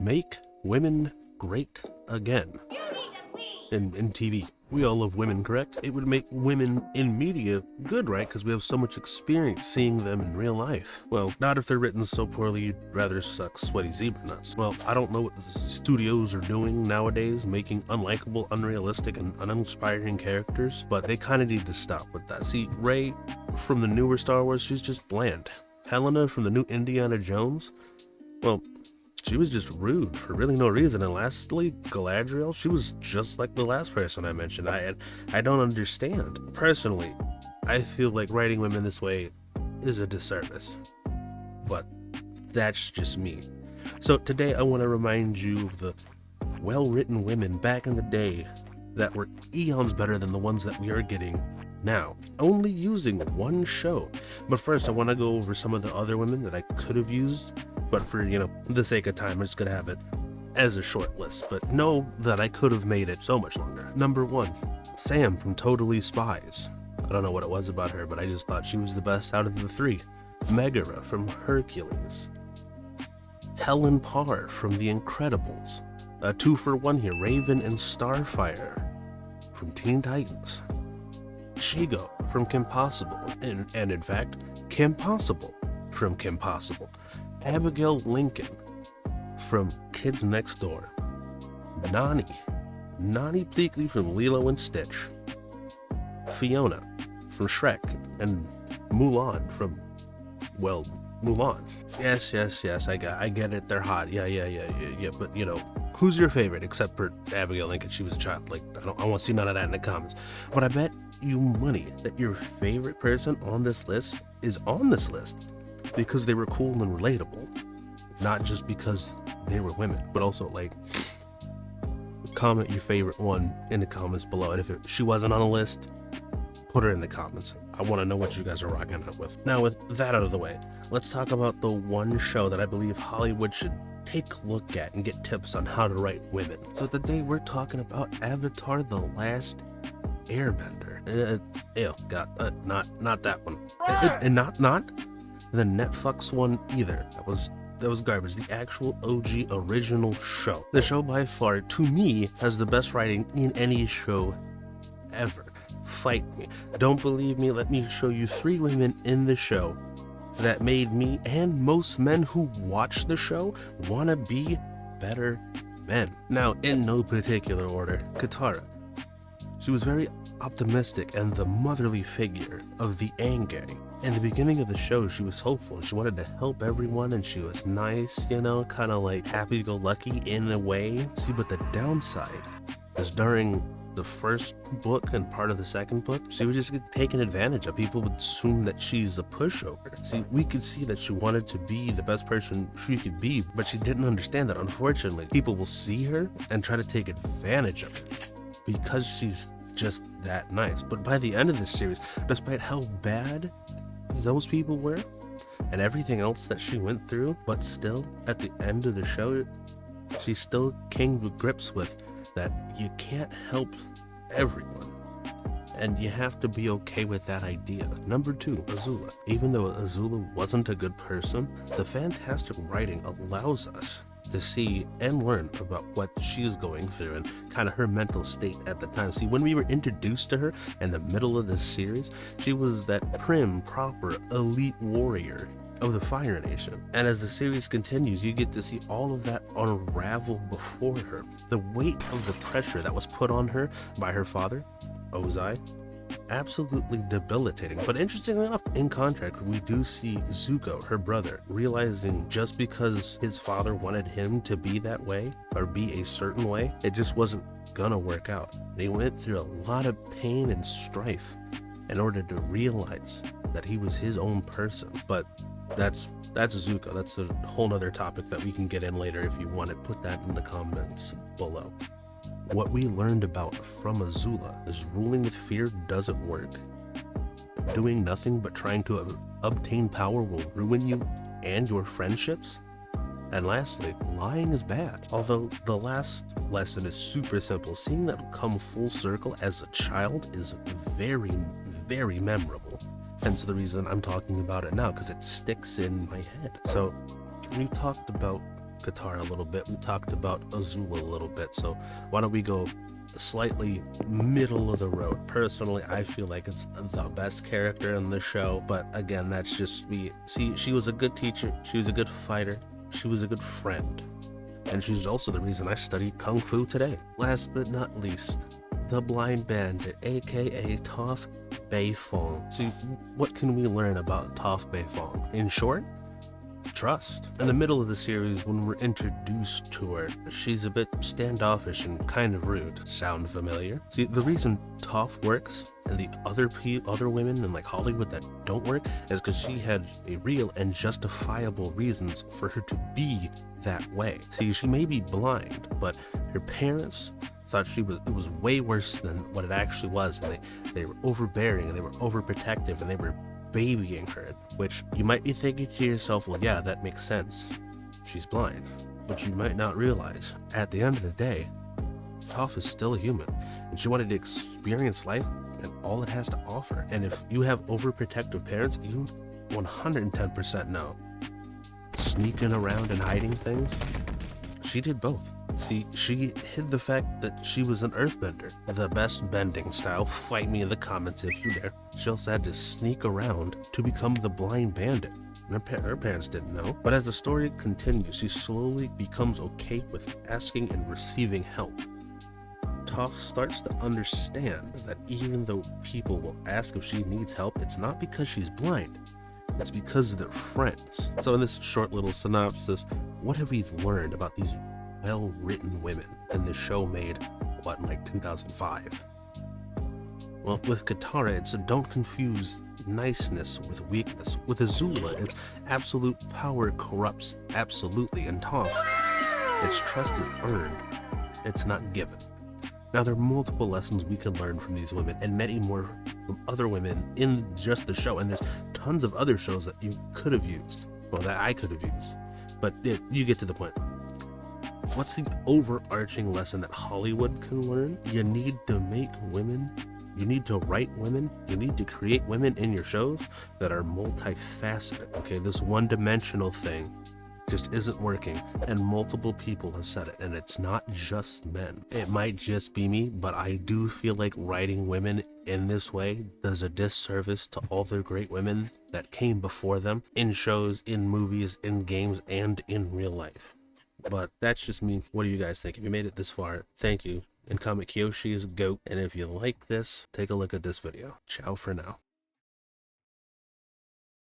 make women great again in TV. We all love women, correct? It would make women in media good, right? Because we have so much experience seeing them in real life. Well, not if they're written so poorly you'd rather suck sweaty zebra nuts. Well, I don't know what the studios are doing nowadays, making unlikable, unrealistic, and uninspiring characters, but they kind of need to stop with that. See, Rey from the newer Star Wars, she's just bland. Helena from the new Indiana Jones, well, she was just rude for really no reason. And lastly, Galadriel, she was just like the last person I mentioned. I don't understand. Personally, I feel like writing women this way is a disservice. But that's just me. So today I want to remind you of the well-written women back in the day that were eons better than the ones that we are getting now, only using one show. But first, I want to go over some of the other women that I could have used, but for, the sake of time, I'm just going to have it as a short list. But know that I could have made it so much longer. Number 1, Sam from Totally Spies. I don't know what it was about her, but I just thought she was the best out of the 3. Megara from Hercules. Helen Parr from The Incredibles. A 2-for-1 here, Raven and Starfire from Teen Titans. Shigo from Kim Possible, and in fact, Kim Possible from Kim Possible. Abigail Lincoln from Kids Next Door. Nani Pleakley from Lilo and Stitch. Fiona from Shrek, and Mulan from, well, Mulan. Yes, I get it, they're hot, yeah, but who's your favorite except for Abigail Lincoln? She was a child. Like, I want to see none of that in the comments. But I bet you money that your favorite person on this list is on this list because they were cool and relatable, not just because they were women. But also, like, comment your favorite one in the comments below, and if she wasn't on the list, put her in the comments. I want to know what you guys are rocking it with. Now, with that out of the way, let's talk about the one show that I believe Hollywood should take a look at and get tips on how to write women. So today we're talking about Avatar: The Last Airbender. Not that one. And not the Netflix one either. That was garbage. The actual OG original show. The show by far, to me, has the best writing in any show ever. Fight me. Don't believe me? Let me show you 3 women in the show that made me and most men who watch the show want to be better men. Now, in no particular order, Katara. She was very optimistic and the motherly figure of the Aang gang. In the beginning of the show, she was hopeful. She wanted to help everyone, and she was nice, kind of like happy-go-lucky in a way. See, but the downside is during the first book and part of the second book, she was just taken advantage of. People would assume that she's a pushover. See, we could see that she wanted to be the best person she could be, but she didn't understand that, unfortunately, people will see her and try to take advantage of it because she's just that nice. But by the end of this series, despite how bad those people were and everything else that she went through, but still, at the end of the show, she still came to grips with that you can't help everyone, and you have to be okay with that idea. Number 2, Azula. Even though Azula wasn't a good person, the fantastic writing allows us to see and learn about what she's going through and kind of her mental state at the time. See, when we were introduced to her in the middle of this series, she was that prim, proper, elite warrior of the Fire Nation. And as the series continues, you get to see all of that unravel before her. The weight of the pressure that was put on her by her father, Ozai, absolutely debilitating. But interestingly enough, in contrast, we do see Zuko, her brother, realizing just because his father wanted him to be that way or be a certain way, it just wasn't gonna work out. They went through a lot of pain and strife in order to realize that he was his own person. But that's Zuko. That's a whole nother topic that we can get in later if you want to. Put that in the comments below. What we learned about from Azula is ruling with fear doesn't work. Doing nothing but trying to obtain power will ruin you and your friendships. And lastly, lying is bad. Although the last lesson is super simple, seeing that come full circle as a child is very, very memorable. Hence the reason I'm talking about it now, because it sticks in my head. So we talked about Katara a little bit. We talked about Azula a little bit. So why don't we go slightly middle of the road? Personally, I feel like it's the best character in the show, but again, that's just me. See, she was a good teacher, she was a good fighter, she was a good friend, and she's also the reason I study Kung Fu today. Last but not least, the Blind Bandit, aka Toph Beifong. See, what can we learn about Toph Beifong? In short, trust. In the middle of the series, when we're introduced to her, she's a bit standoffish and kind of rude. Sound familiar? See, the reason Toph works and the other women in like Hollywood that don't work is because she had a real and justifiable reasons for her to be that way. See, she may be blind, but her parents thought it was way worse than what it actually was, and they were overbearing and they were overprotective and they were babying her, which you might be thinking to yourself, well, yeah, that makes sense. She's blind. But you might not realize, at the end of the day, Toph is still a human, and she wanted to experience life and all it has to offer. And if you have overprotective parents, you 110% know. Sneaking around and hiding things, she did both. See, she hid the fact that she was an earthbender. The best bending style, fight me in the comments if you dare. She also had to sneak around to become the Blind Bandit. Her parents didn't know. But as the story continues, she slowly becomes okay with asking and receiving help. Toph starts to understand that even though people will ask if she needs help, it's not because she's blind. It's because they're friends. So in this short little synopsis, what have we learned about these well-written women in this show made, what, in like 2005? Well, with Katara, it's don't confuse niceness with weakness. With Azula, it's absolute power corrupts absolutely. And Toph, it's trust is earned, it's not given. Now, there are multiple lessons we can learn from these women, and many more from other women in just the show, and there's tons of other shows that you could have used, well, that I could have used, but you get to the point. What's the overarching lesson that Hollywood can learn? You need to make women, you need to write women, you need to create women in your shows that are multifaceted, okay? This one-dimensional thing just isn't working, and multiple people have said it, and it's not just men. It might just be me, but I do feel like writing women in this way does a disservice to all the great women that came before them in shows, in movies, in games, and in real life. But that's just me. What do you guys think? If you made it this far, thank you. And comment Kyoshi is GOAT. And if you like this, take a look at this video. Ciao for now.